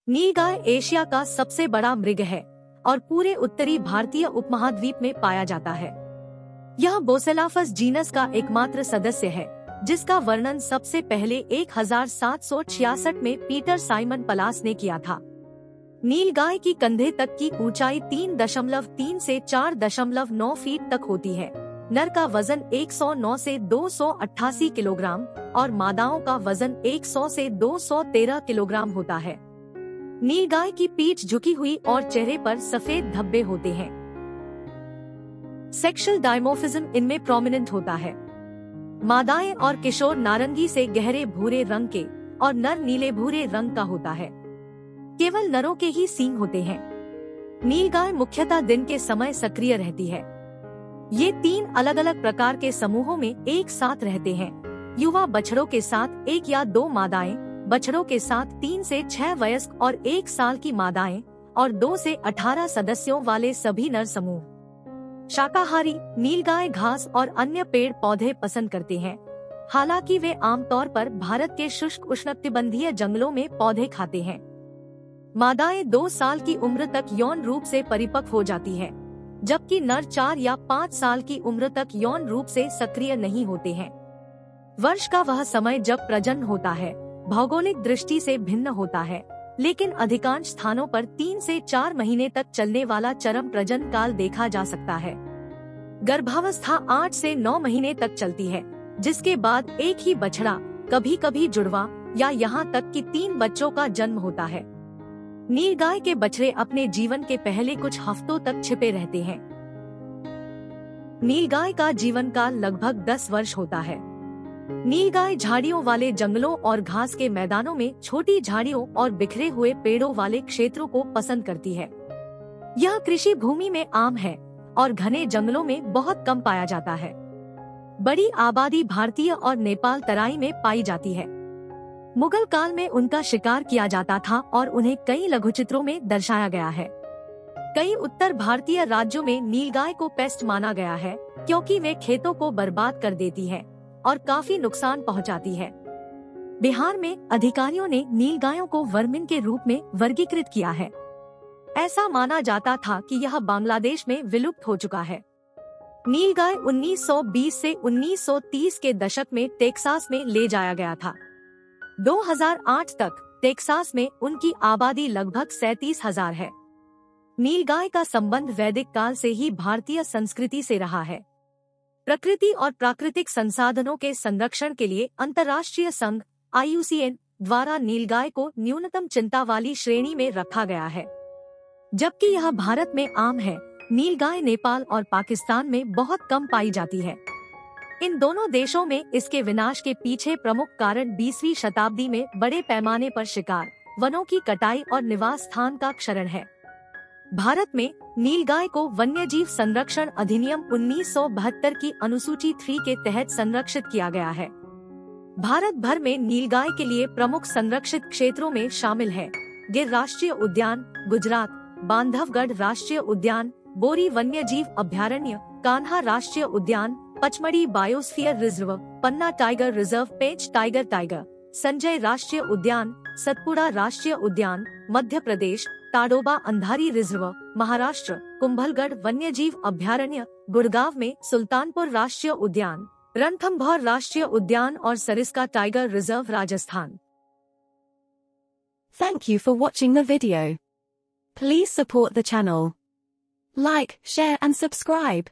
नीलगाय Asia का सबसे बड़ा मृग है और पूरे उत्तरी भारतीय उपमहाद्वीप में पाया जाता है। यह बोसेलाफस जीनस का एकमात्र सदस्य है, जिसका वर्णन सबसे पहले 1766 में पीटर साइमन पलास ने किया था। नीलगाय की कंधे तक की ऊंचाई 3.3 से 4.9 फीट तक होती है। नर का वजन 109 से 288 किलोग्राम और मादाओं का वजन 100 से 213 किलोग्राम होता है। नीलगाय की पीठ झुकी हुई और चेहरे पर सफेद धब्बे होते हैं। सेक्सुअल डायमोर्फिज्म इनमें प्रोमिनेंट होता है। मादाएं और किशोर नारंगी से गहरे भूरे रंग के और नर नीले भूरे रंग का होता है। केवल नरों के ही सींग होते हैं। नीलगाय मुख्यतः दिन के समय सक्रिय रहती है। ये 3 अलग अलग प्रकार के समूहों में एक साथ रहते हैं। युवा बछड़ों के साथ 1 या 2 मादाएं, बछड़ों के साथ 3 से 6 वयस्क और 1 साल की मादाएं और 2 से 18 सदस्यों वाले सभी नर समूह। शाकाहारी नीलगाय घास और अन्य पेड़ पौधे पसंद करते हैं। हालांकि वे आमतौर पर भारत के शुष्क उष्णकटिबंधीय जंगलों में पौधे खाते हैं। मादाएं 2 साल की उम्र तक यौन रूप से परिपक्व हो जाती है, जबकि नर 4 या 5 साल की उम्र तक यौन रूप से सक्रिय नहीं होते हैं। वर्ष का वह समय जब प्रजनन होता है भौगोलिक दृष्टि से भिन्न होता है, लेकिन अधिकांश स्थानों पर 3 से 4 महीने तक चलने वाला चरम प्रजनन काल देखा जा सकता है। गर्भावस्था 8 से 9 महीने तक चलती है, जिसके बाद एक ही बछड़ा, कभी कभी जुड़वा या यहाँ तक कि 3 बच्चों का जन्म होता है। नीलगाय के बछड़े अपने जीवन के पहले कुछ हफ्तों तक छिपे रहते हैं। नीलगाय का जीवन काल लगभग 10 वर्ष होता है। नीलगाय झाड़ियों वाले जंगलों और घास के मैदानों में छोटी झाड़ियों और बिखरे हुए पेड़ों वाले क्षेत्रों को पसंद करती है। यह कृषि भूमि में आम है और घने जंगलों में बहुत कम पाया जाता है। बड़ी आबादी भारतीय और नेपाल तराई में पाई जाती है। मुगल काल में उनका शिकार किया जाता था और उन्हें कई लघुचित्रों में दर्शाया गया है। कई उत्तर भारतीय राज्यों में नीलगाय को पेस्ट माना गया है, क्योंकि वे खेतों को बर्बाद कर देती है और काफी नुकसान पहुंचाती है। बिहार में अधिकारियों ने नीलगायों को वर्मिन के रूप में वर्गीकृत किया है। ऐसा माना जाता था कि यह बांग्लादेश में विलुप्त हो चुका है। नीलगाय 1920 से 1930 के दशक में टेक्सास में ले जाया गया था। 2008 तक टेक्सास में उनकी आबादी लगभग 37,000 है। नीलगाय का संबंध वैदिक काल से ही भारतीय संस्कृति से रहा है। प्रकृति और प्राकृतिक संसाधनों के संरक्षण के लिए अंतर्राष्ट्रीय संघ IUCN द्वारा नीलगाय को न्यूनतम चिंता वाली श्रेणी में रखा गया है। जबकि यह भारत में आम है, नीलगाय नेपाल और पाकिस्तान में बहुत कम पाई जाती है। इन दोनों देशों में इसके विनाश के पीछे प्रमुख कारण 20वीं शताब्दी में बड़े पैमाने पर शिकार, वनों की कटाई और निवास स्थान का क्षरण है। भारत में नीलगाय को वन्यजीव संरक्षण अधिनियम 1972 की अनुसूची 3 के तहत संरक्षित किया गया है। भारत भर में नीलगाय के लिए प्रमुख संरक्षित क्षेत्रों में शामिल है गिर राष्ट्रीय उद्यान गुजरात, बांधवगढ़ राष्ट्रीय उद्यान, बोरी वन्यजीव अभयारण्य, कान्हा राष्ट्रीय उद्यान, पचमढ़ी बायोस्फीयर रिजर्व, पन्ना टाइगर रिजर्व, पेंच टाइगर, संजय राष्ट्रीय उद्यान, सतपुड़ा राष्ट्रीय उद्यान, मध्य प्रदेश, ताडोबा अंधारी रिजर्व, महाराष्ट्र, कुंभलगढ़ वन्यजीव अभयारण्य, गुड़गांव में सुल्तानपुर राष्ट्रीय उद्यान, रणथंभौर राष्ट्रीय उद्यान और Sariska tiger reserve, Rajasthan. Thank you for watching the video. Please support the channel. Like, share and subscribe.